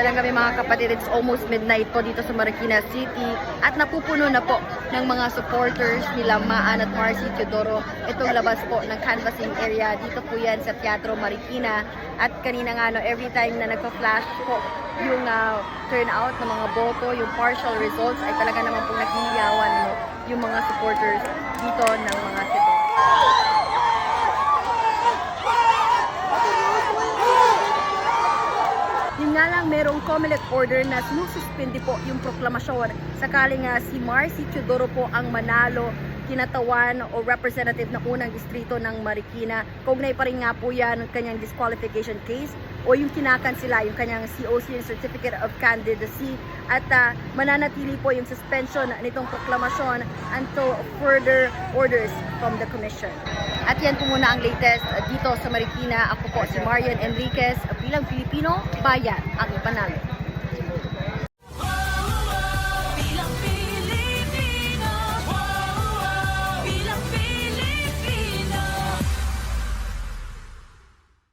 lang kami mga kapatid. It's almost midnight po dito sa Marikina City at napupuno na po ng mga supporters nila Maan at Marcy Teodoro. Itong labas po ng canvassing area. Dito po yan sa Teatro Marikina. At kanina nga every time na nagpa-flash po yung turnout ng mga boto, yung partial results ay talaga naman pong naghihiliyawan yung mga supporters dito ng mga Teodoro. Yun nga lang, merong COMELEC order na sinususpindi po yung proklamasyon sakaling si Marcy Teodoro po ang manalo, kinatawan o representative na unang distrito ng Marikina. Kaugnay pa rin nga po yan ng kanyang disqualification case o yung kinakansila, yung kanyang COC, yung Certificate of Candidacy, at mananatili po yung suspension nitong proklamasyon until further orders from the Commission. At yan po muna ang latest dito sa Marikina. Ako po si Marian Enriquez, bilang Pilipino, bayan ang ipanalo.